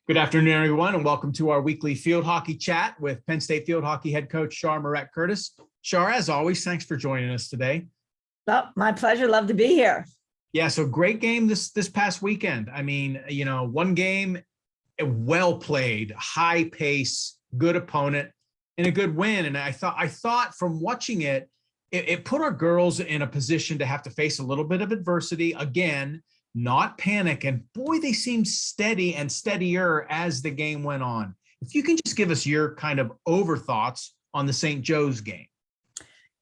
Good afternoon, everyone, and welcome to our weekly field hockey chat with Penn State field hockey head coach Char Morett-Curtiss. Char, as always, thanks for joining us today. Well, my pleasure. Love to be here. Yeah, so great game this past weekend. I mean, one game, well played, high pace, good opponent, and a good win. And I thought from watching it, it put our girls in a position to have to face a little bit of adversity again, not panic. And boy, they seemed steady and steadier as the game went on. If you can just give us your kind of overthoughts on the St. Joe's game.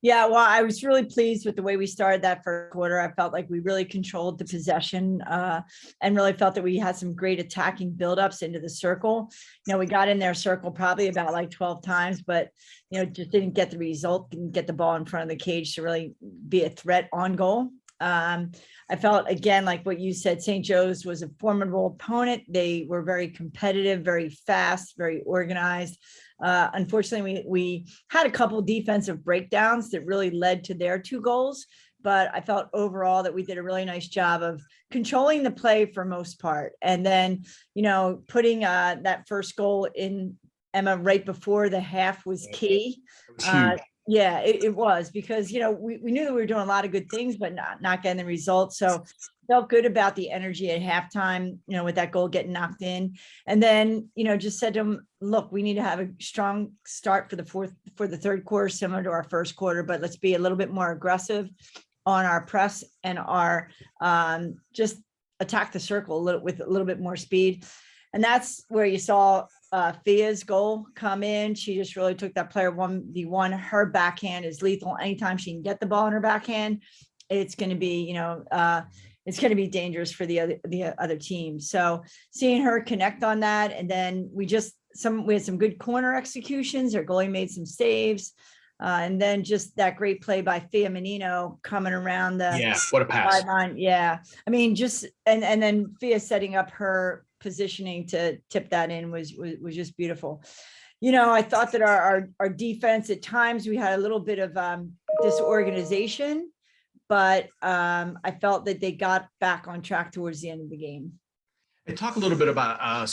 Yeah, well, I was really pleased with the way we started that first quarter. I felt like we really controlled the possession and really felt that we had some great attacking buildups into the circle. We got in their circle probably about like 12 times, but, just didn't get the result, didn't get the ball in front of the cage to really be a threat on goal. I felt, again, like what you said, St. Joe's was a formidable opponent. They were very competitive, very fast, very organized. Unfortunately, we had a couple defensive breakdowns that really led to their 2 goals, but I felt overall that we did a really nice job of controlling the play for most part. And then, putting that first goal in, Emma, right before the half was key. Yeah, it was, because, we knew that we were doing a lot of good things, but not getting the results. So felt good about the energy at halftime, with that goal getting knocked in. And then, just said to them, look, we need to have a strong start for the third quarter, similar to our first quarter, but let's be a little bit more aggressive on our press and our just attack the circle with a little bit more speed. And that's where you saw Fia's goal come in. She just really took that player 1v1. Her backhand is lethal. Anytime she can get the ball in her backhand, it's going to be, it's going to be dangerous for the other team. So seeing her connect on that, and then we had some good corner executions. Our goalie made some saves. And then just that great play by Fia Menino coming around the what a pass. sideline. Yeah. I mean, and then Fia setting up her positioning to tip that in was just beautiful. I thought that our defense, at times we had a little bit of disorganization, but I felt that they got back on track towards the end of the game. And talk a little bit about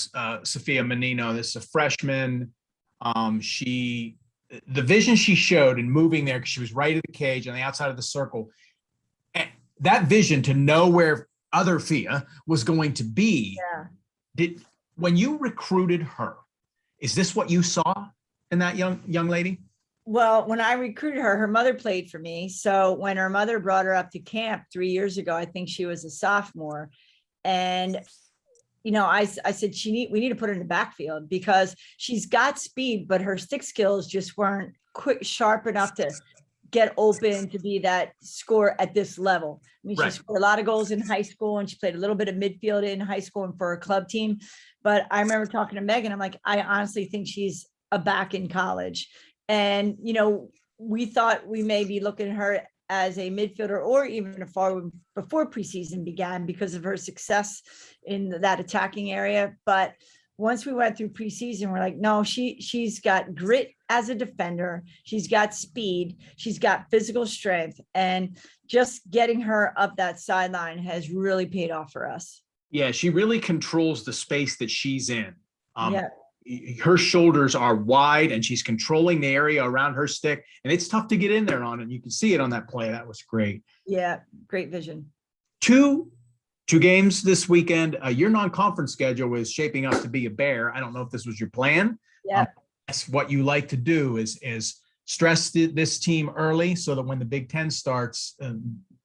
Sophia Menino. This is a freshman. The vision she showed in moving there, because she was right at the cage on the outside of the circle, and that vision to know where other Fia was going to be. Yeah. When you recruited her, is this what you saw in that young lady? Well, when I recruited her, her mother played for me. So when her mother brought her up to camp 3 years ago, I think she was a sophomore. And, I said, we need to put her in the backfield, because she's got speed, but her stick skills just weren't sharp enough to get open to be that scorer at this level. I mean, She scored a lot of goals in high school, and she played a little bit of midfield in high school and for a club team. But I remember talking to Meghan, I'm like, I honestly think she's a back in college. And, we thought we may be looking at her as a midfielder or even a forward before preseason began, because of her success in that attacking area. But once we went through preseason, we're like, no, she's got grit as a defender. She's got speed. She's got physical strength. And just getting her up that sideline has really paid off for us. Yeah, she really controls the space that she's in. Yeah. Her shoulders are wide, and she's controlling the area around her stick, and it's tough to get in there on it. You can see it on that play. That was great. Yeah, great vision. Two games this weekend. Your non-conference schedule is shaping up to be a bear. I don't know if this was your plan. Yeah. That's what you like to do is stress this team early, so that when the Big Ten starts,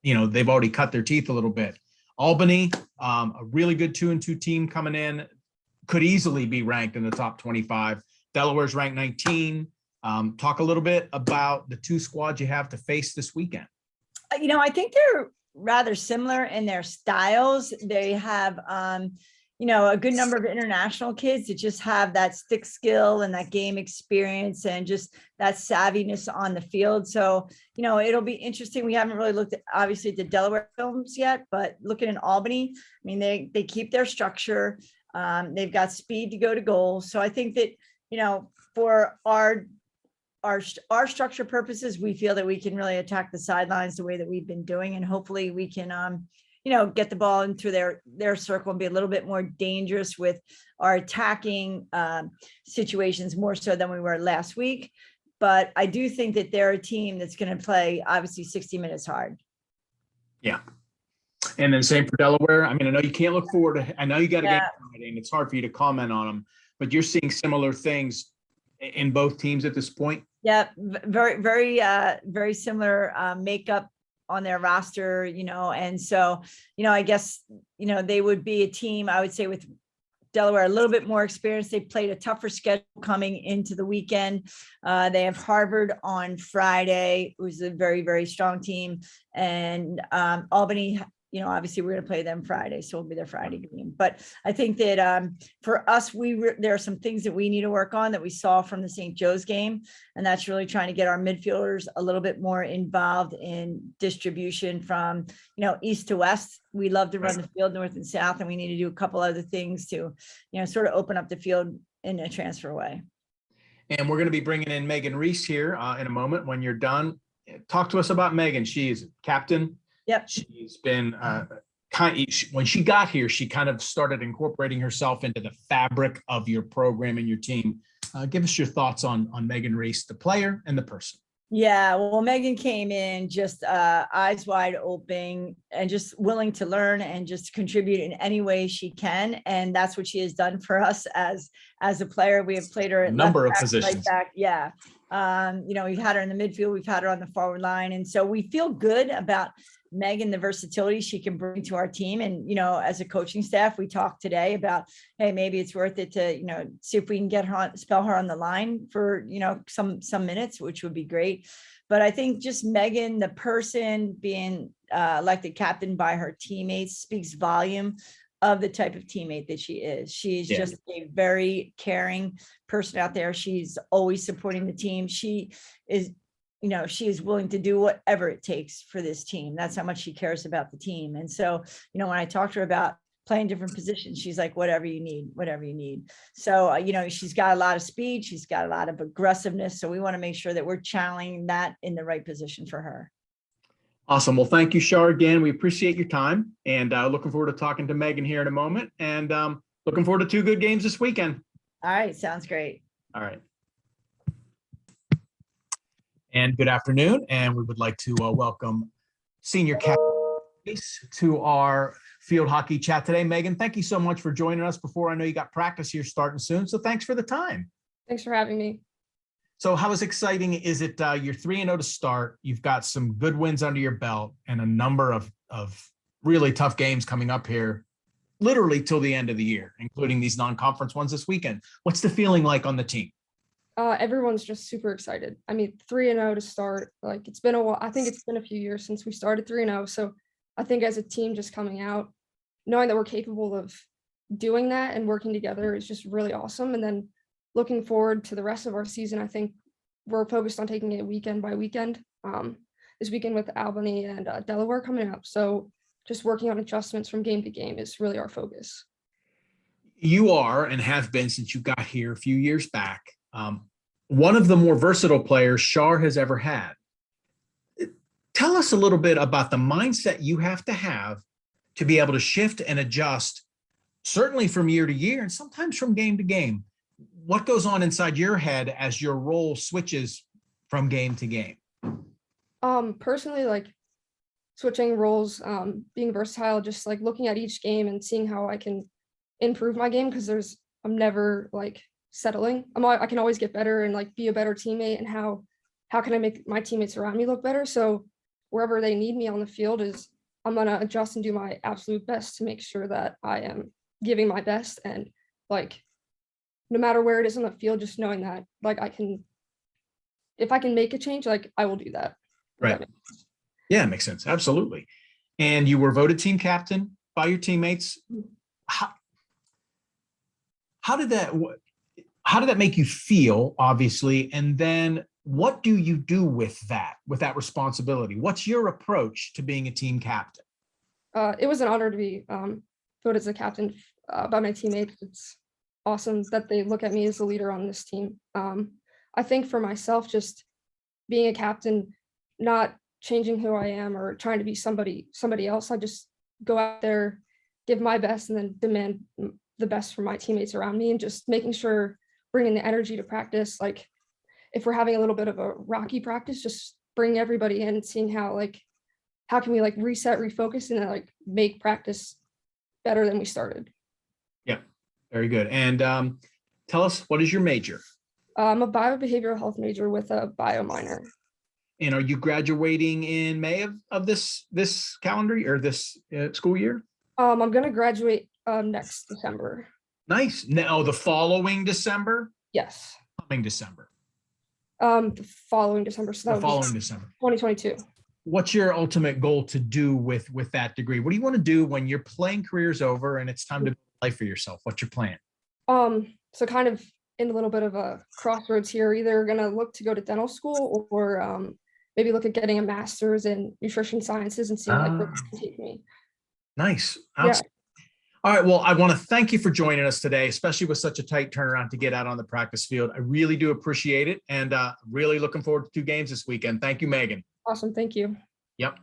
they've already cut their teeth a little bit. Albany, a really good 2-2 team coming in, could easily be ranked in the top 25. Delaware's ranked 19. Talk a little bit about the 2 squads you have to face this weekend. I think they're rather similar in their styles. They have, a good number of international kids that just have that stick skill and that game experience and just that savviness on the field. So, it'll be interesting. We haven't really looked at, obviously, the Delaware films yet, but looking in Albany, I mean, they keep their structure. They've got speed to go to goal. So I think that, for our structure purposes, we feel that we can really attack the sidelines the way that we've been doing. And hopefully we can, get the ball into their circle and be a little bit more dangerous with our attacking situations, more so than we were last week. But I do think that they're a team that's going to play obviously 60 minutes hard. Yeah. And then same for Delaware. I mean, I know you can't look forward to, I know you got a game Friday and it's hard for you to comment on them, but you're seeing similar things in both teams at this point. Yeah, very, very, very similar makeup on their roster, and so, I guess, they would be a team, I would say, with Delaware a little bit more experience. They played a tougher schedule coming into the weekend. They have Harvard on Friday, who's a very, very strong team, and Albany. Obviously we're going to play them Friday, so it'll be their Friday game. But I think that for us, there are some things that we need to work on that we saw from the St. Joe's game, and that's really trying to get our midfielders a little bit more involved in distribution from east to west. We love to run the field north and south, and we need to do a couple other things to sort of open up the field in a transfer way. And we're going to be bringing in Meghan Reese here in a moment. When you're done, talk to us about Meghan. She is captain. Yep. She's been when she got here, she kind of started incorporating herself into the fabric of your program and your team. Give us your thoughts on Meghan Reese, the player and the person. Yeah, well, Meghan came in just eyes wide open and just willing to learn and just contribute in any way she can. And that's what she has done for us as a player. We have played her at number left of back, positions. right back. Yeah. We've had her in the midfield, we've had her on the forward line. And so we feel good about Meghan, the versatility she can bring to our team. And, as a coaching staff, we talked today about, hey, maybe it's worth it to, see if we can get her spell her on the line for, some minutes, which would be great. But I think just Meghan, the person being elected captain by her teammates, speaks volume of the type of teammate that she is. She's just a very caring person out there. She's always supporting the team. She is willing to do whatever it takes for this team. That's how much she cares about the team. And so, when I talked to her about playing different positions, she's like, whatever you need. So, she's got a lot of speed. She's got a lot of aggressiveness. So we want to make sure that we're channeling that in the right position for her. Awesome. Well, thank you, Char, again. We appreciate your time, and looking forward to talking to Meghan here in a moment, and looking forward to 2 good games this weekend. All right. Sounds great. All right. And good afternoon. And we would like to welcome senior captain to our field hockey chat today. Meghan, thank you so much for joining us before. I know you got practice here starting soon, so thanks for the time. Thanks for having me. So how exciting is it? You're 3-0 to start. You've got some good wins under your belt and a number of really tough games coming up here, literally till the end of the year, including these non-conference ones this weekend. What's the feeling like on the team? Everyone's just super excited. I mean, 3-0 to start, like, it's been a while. I think it's been a few years since we started 3-0. So I think as a team, just coming out, knowing that we're capable of doing that and working together is just really awesome. And then looking forward to the rest of our season, I think we're focused on taking it weekend by weekend. This weekend with Albany and Delaware coming up. So just working on adjustments from game to game is really our focus. You are, and have been since you got here a few years back, one of the more versatile players Char has ever had. Tell us a little bit about the mindset you have to be able to shift and adjust, certainly from year to year and sometimes from game to game. What goes on inside your head as your role switches from game to game? Personally, like, switching roles, being versatile, just like looking at each game and seeing how I can improve my game, because I'm never like settling. I can always get better and like be a better teammate, and how can I make my teammates around me look better? So wherever they need me on the field I'm gonna adjust and do my absolute best to make sure that I am giving my best, and like no matter where it is on the field, just knowing that like if I can make a change, like I will do that. Right. Yeah, it makes sense. Absolutely. And you were voted team captain by your teammates. How did that make you feel, obviously? And then what do you do with that responsibility? What's your approach to being a team captain? It was an honor to be voted as a captain by my teammates. It's awesome that they look at me as a leader on this team. I think for myself, just being a captain, not changing who I am or trying to be somebody else. I just go out there, give my best, and then demand the best from my teammates around me, and just making sure bringing the energy to practice. Like if we're having a little bit of a rocky practice, just bring everybody in, seeing how can we like reset, refocus, and then like make practice better than we started. Yeah, very good. And tell us, what is your major? I'm a biobehavioral health major with a bio minor. And are you graduating in May of this calendar year or this school year? I'm gonna graduate next December. Nice. No, the following December? Yes. Coming December. The following December. So that The would be following December. 2022. What's your ultimate goal to do with that degree? What do you want to do when your playing career's over and it's time to life for yourself? What's your plan? So kind of in a little bit of a crossroads here, either gonna look to go to dental school or maybe look at getting a master's in nutrition sciences and seeing like where that can take me. Nice. Yeah. All right. Well, I want to thank you for joining us today, especially with such a tight turnaround to get out on the practice field. I really do appreciate it, and really looking forward to 2 games this weekend. Thank you, Megan. Awesome. Thank you. Yep.